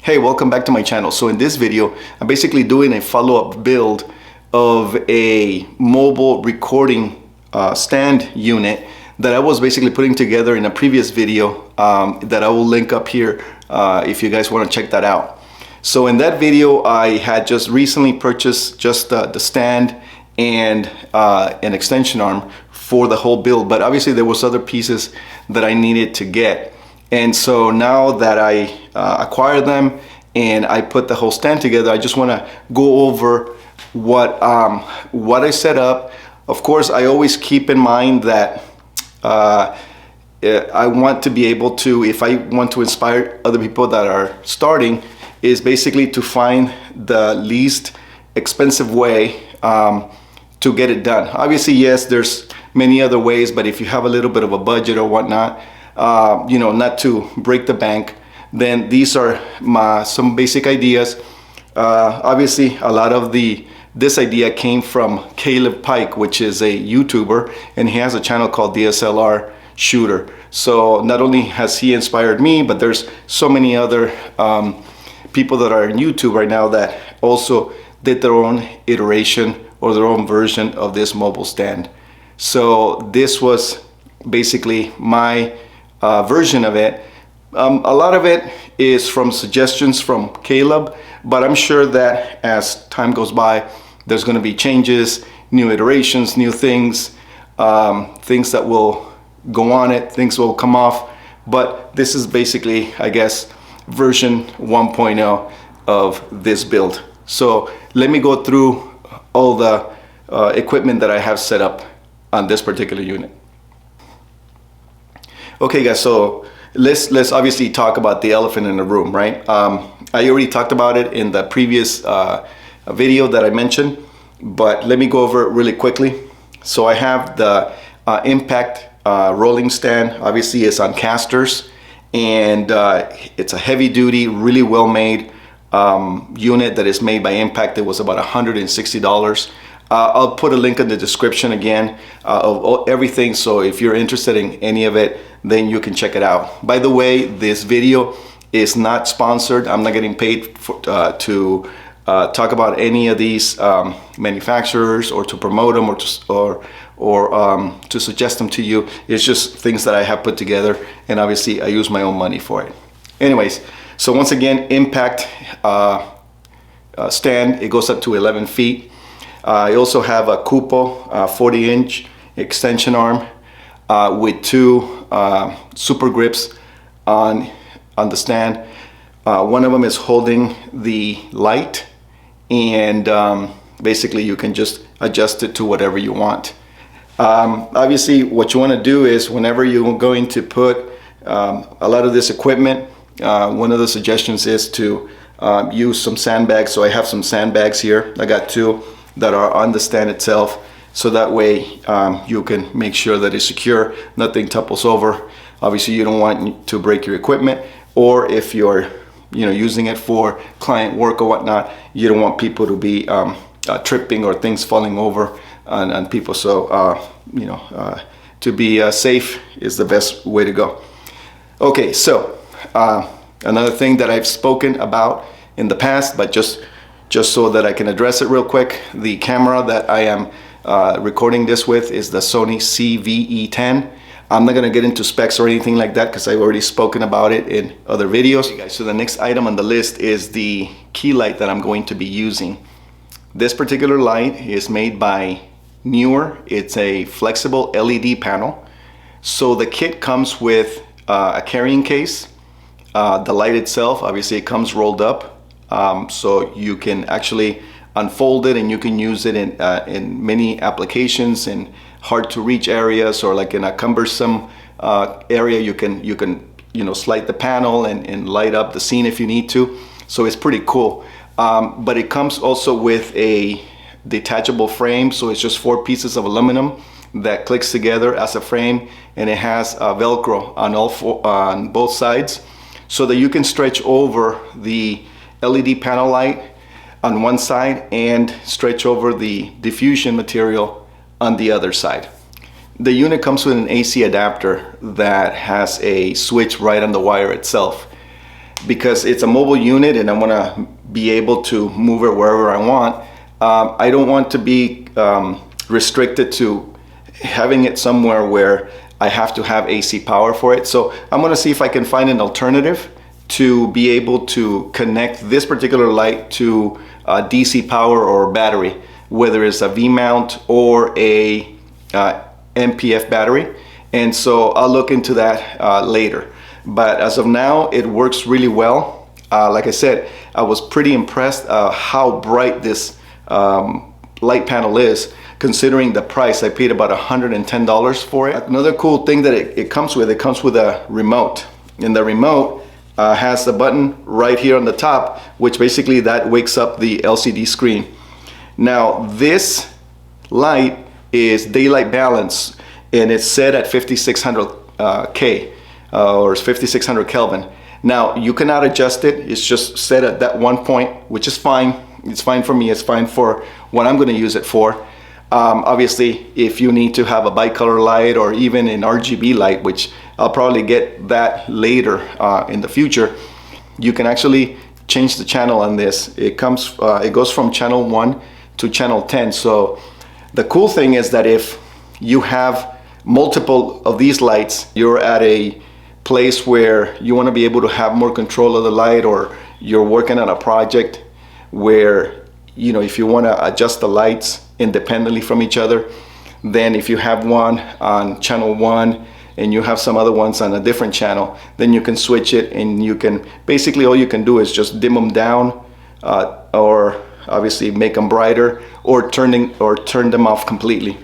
Hey, welcome back to my channel. So in this video, I'm basically doing a follow-up build of a mobile recording stand unit that I was basically putting together in a previous video that I will link up here if you guys want to check that out. So in that video, I had just recently purchased just the stand and an extension arm for the whole build, but obviously there was other pieces that I needed to get. And so now that I acquired them and I put the whole stand together, I just want to go over what I set up. Of course, I always keep in mind that I want to be able to, if I want to inspire other people that are starting, is basically to find the least expensive way to get it done. Obviously, yes, there's many other ways, but if you have a little bit of a budget or whatnot, you know, not to break the bank, then these are some basic ideas. Obviously, a lot of this idea came from Caleb Pike, which is a YouTuber, and he has a channel called DSLR Shooter. So not only has he inspired me, but there's so many other people that are in YouTube right now that also did their own iteration or their own version of this mobile stand. So this was basically my version of it. A lot of it is from suggestions from Caleb, but I'm sure that as time goes by, there's going to be changes, new iterations, new things, things that will go on it, things will come off. But this is basically, I guess, version 1.0 of this build. So let me go through all the equipment that I have set up on this particular unit. Okay guys, so let's obviously talk about the elephant in the room, right? I already talked about it in the previous video that I mentioned, but let me go over it really quickly. So I have the impact rolling stand. Obviously it's on casters, and it's a heavy duty, really well made unit that is made by Impact. It was about $160. I'll put a link in the description again of everything, so if you're interested in any of it, then you can check it out. By the way, this video is not sponsored. I'm not getting paid to talk about any of these manufacturers or to promote them or to suggest them to you. It's just things that I have put together, and obviously I use my own money for it. Anyways, so once again, Impact stand, it goes up to 11 feet. I also have a Cupo 40-inch extension arm with two super grips on the stand. One of them is holding the light, and basically you can just adjust it to whatever you want. Obviously, what you want to do is whenever you're going to put a lot of this equipment, one of the suggestions is to use some sandbags. So I have some sandbags here. I got two that are on the stand itself, so that way you can make sure that it's secure, nothing topples over. Obviously you don't want to break your equipment, or if you're using it for client work or whatnot, you don't want people to be tripping or things falling over on people. So to be safe is the best way to go. Okay, so another thing that I've spoken about in the past, but just so that I can address it real quick, the camera that I am recording this with is the Sony CVE10. I'm not going to get into specs or anything like that because I've already spoken about it in other videos. Okay, guys, so the next item on the list is the key light that I'm going to be using. This particular light is made by Newer. It's a flexible LED panel. So the kit comes with a carrying case. The light itself, obviously it comes rolled up. So you can actually unfold it and you can use it in many applications, in hard to reach areas, or like in a cumbersome area, you can slide the panel and light up the scene if you need to. So it's pretty cool. But it comes also with a detachable frame, so it's just 4 pieces of aluminum that clicks together as a frame, and it has Velcro on both sides, so that you can stretch over the LED panel light on one side and stretch over the diffusion material on the other side. The unit comes with an AC adapter that has a switch right on the wire itself. because it's a mobile unit and I want to be able to move it wherever I want. I don't want to be restricted to having it somewhere where I have to have AC power for it. So I'm going to see if I can find an alternative to be able to connect this particular light to DC power or battery, whether it's a V-mount or a MPF battery. And so I'll look into that later. But as of now, it works really well. Like I said, I was pretty impressed how bright this light panel is, considering the price. I paid about $110 for it. Another cool thing that it comes with a remote. And the remote has a button right here on the top, which basically that wakes up the LCD screen. Now this light is daylight balance, and it's set at 5600 K or 5600 Kelvin. Now you cannot adjust it. It's just set at that one point, which is fine. It's fine for me. It's fine for what I'm going to use it for. Obviously, if you need to have a bicolor light or even an RGB light, which I'll probably get that later in the future, you can actually change the channel on this. It goes from channel 1 to channel 10. So the cool thing is that if you have multiple of these lights, you're at a place where you want to be able to have more control of the light, or you're working on a project where, you know, if you want to adjust the lights independently from each other, then if you have one on channel 1 and you have some other ones on a different channel, then you can switch it, and you can basically, all you can do is just dim them down or obviously make them brighter, or turn them off completely.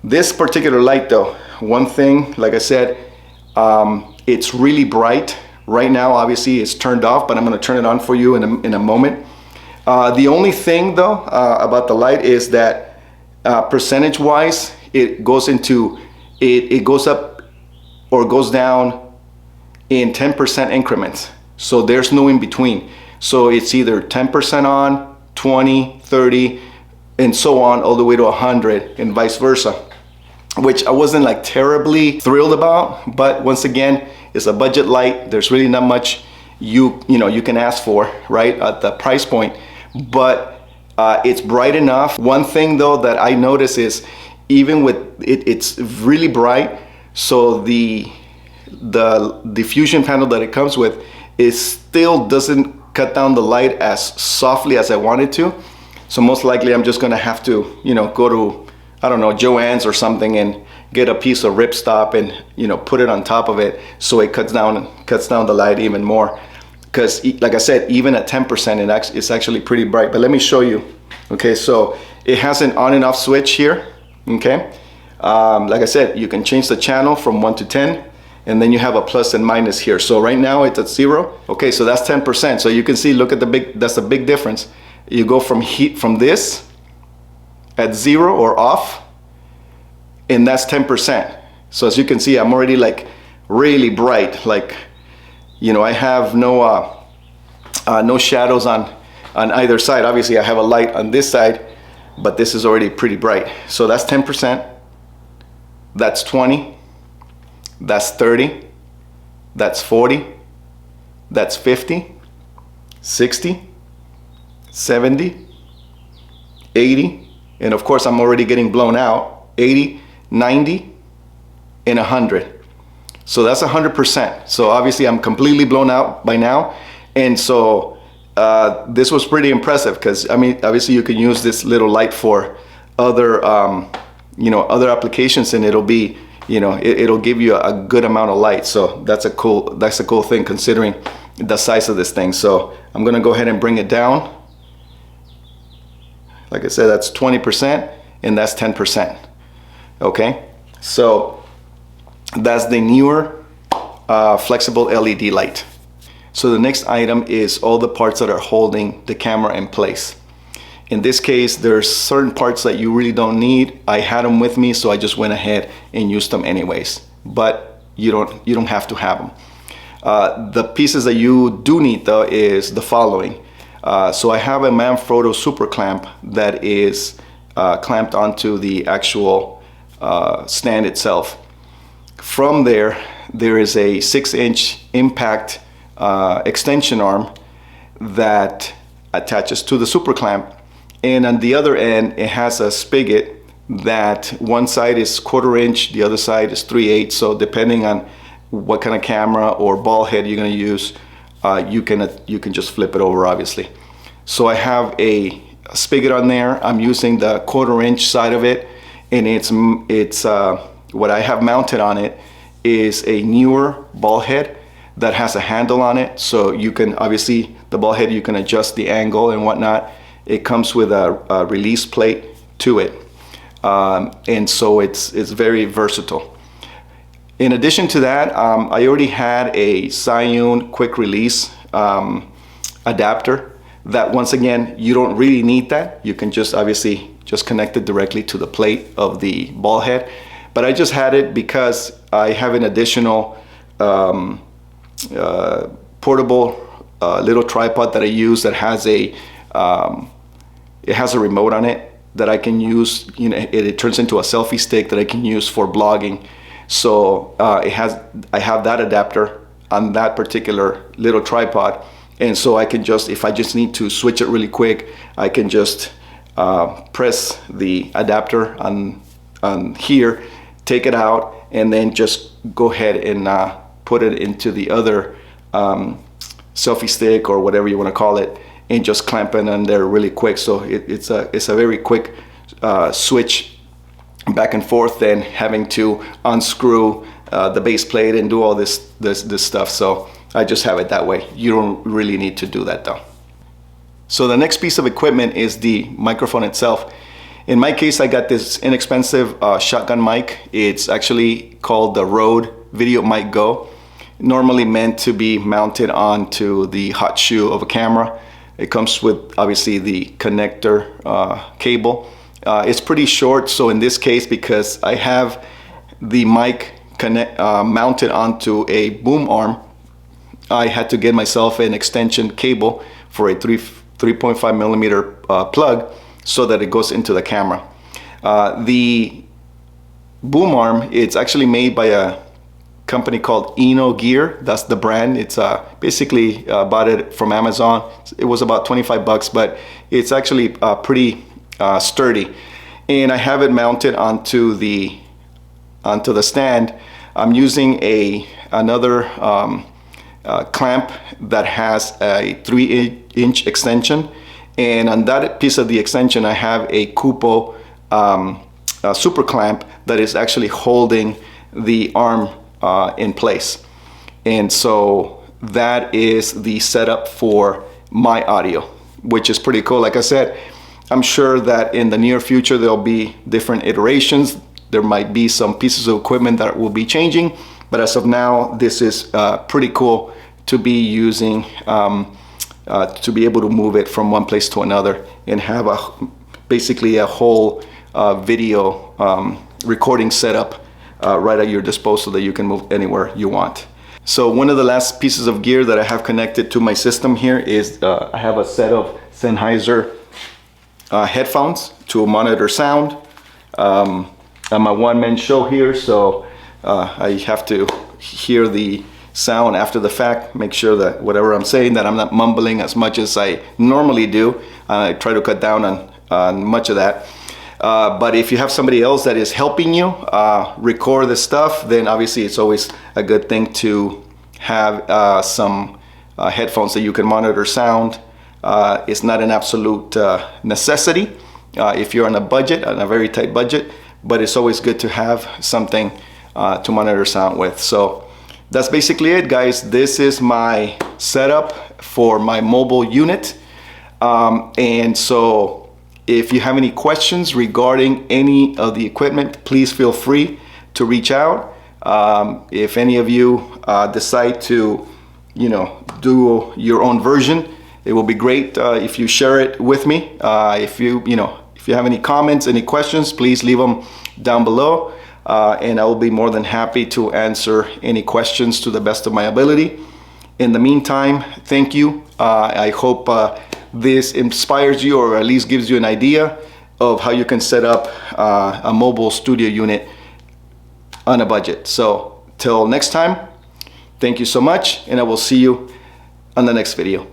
This particular light though, one thing, like I said, it's really bright. Right now obviously it's turned off, but I'm going to turn it on for you in a moment. The only thing though about the light is that percentage wise it goes up or goes down in 10% increments, so there's no in between. So it's either 10% on, 20, 30, and so on, all the way to 100, and vice versa, which I wasn't like terribly thrilled about. But once again, it's a budget light. There's really not much you can ask for, right, at the price point. But it's bright enough. One thing though that I notice is, even with it, it's really bright, so the diffusion panel that it comes with still doesn't cut down the light as softly as I wanted to. So most likely I'm just gonna have to, go to, I don't know, Joann's or something and get a piece of ripstop and put it on top of it, so it cuts down the light even more. Because like I said, even at 10% it's actually pretty bright. But let me show you. Okay, so it has an on and off switch here. Okay, like I said, you can change the channel from 1 to 10, and then you have a plus and minus here. So right now it's at 0. Okay, so that's 10%. So you can see, look at that's a big difference. You go from this at 0 or off, and that's 10%. So as you can see, I'm already like really bright. Like, I have no shadows on either side. Obviously I have a light on this side, but this is already pretty bright. So that's 10%, that's 20, that's 30, that's 40, that's 50, 60, 70, 80, and of course I'm already getting blown out, 80, 90, and 100. So that's 100%. So obviously I'm completely blown out by now. And so this was pretty impressive, because I mean, obviously you can use this little light for other other applications, and it'll be, it'll give you a good amount of light. So that's a cool thing, considering the size of this thing. So I'm gonna go ahead and bring it down. Like I said, that's 20% and that's 10%. Okay, so that's the newer flexible LED light. So the next item is all the parts that are holding the camera in place. In this case, there's certain parts that you really don't need. I had them with me, so I just went ahead and used them anyways. But you don't have to have them. The pieces that you do need though is the following. So I have a Manfrotto super clamp that is clamped onto the actual stand itself. From there is a 6-inch impact extension arm that attaches to the super clamp, and on the other end it has a spigot that one side is 1/4 inch, the other side is 3/8. So depending on what kind of camera or ball head you're going to use, you can just flip it over, obviously. So I have a spigot on there. I'm using the 1/4 inch side of it, and it's what I have mounted on it is a newer ball head that has a handle on it. So you can, obviously, the ball head, you can adjust the angle and whatnot. It comes with a release plate to it. And so it's very versatile. In addition to that, I already had a Scion quick release adapter that, once again, you don't really need that. You can just obviously just connect it directly to the plate of the ball head. But I just had it because I have an additional portable little tripod that I use that has it has a remote on it that I can use. You know, it turns into a selfie stick that I can use for blogging. So I have that adapter on that particular little tripod, and so I can just, if I just need to switch it really quick, I can just press the adapter on here, take it out, and then just go ahead and put it into the other selfie stick or whatever you want to call it, and just clamp it on there really quick. So it's a very quick switch back and forth than having to unscrew the base plate and do all this stuff. So I just have it that way. You don't really need to do that though. So the next piece of equipment is the microphone itself. In my case, I got this inexpensive shotgun mic. It's actually called the Rode Video Mic Go. Normally meant to be mounted onto the hot shoe of a camera. It comes with, obviously, the connector cable. It's pretty short, so in this case, because I have the mic mounted onto a boom arm, I had to get myself an extension cable for a 3.5 millimeter plug so that it goes into the camera. The boom arm, it's actually made by a company called Eno Gear. That's the brand. It's basically bought it from Amazon. It was about 25 bucks, but it's actually pretty sturdy, and I have it mounted onto the stand. I'm using another clamp that has a 3-inch extension, and on that piece of the extension I have a Kupo super clamp that is actually holding the arm in place. And so that is the setup for my audio, which is pretty cool. Like I said, I'm sure that in the near future there'll be different iterations. There might be some pieces of equipment that will be changing, but as of now, this is pretty cool to be using, to be able to move it from one place to another and have basically a whole video recording setup right at your disposal that you can move anywhere you want. So one of the last pieces of gear that I have connected to my system here is I have a set of Sennheiser headphones to monitor sound. I'm a one-man show here, so I have to hear the sound after the fact, make sure that whatever I'm saying, that I'm not mumbling as much as I normally do. I try to cut down on much of that. But if you have somebody else that is helping you record this stuff, then obviously it's always a good thing to have some headphones that you can monitor sound. It's not an absolute necessity if you're on a budget, on a very tight budget, but it's always good to have something to monitor sound with. So that's basically it, guys. This is my setup for my mobile unit. And so if you have any questions regarding any of the equipment, please feel free to reach out. If any of you decide to, do your own version, it will be great if you share it with me. If you have any comments, any questions, please leave them down below, and I will be more than happy to answer any questions to the best of my ability. In the meantime, thank you. I hope this inspires you, or at least gives you an idea of how you can set up a mobile studio unit on a budget. So till next time, thank you so much, and I will see you on the next video.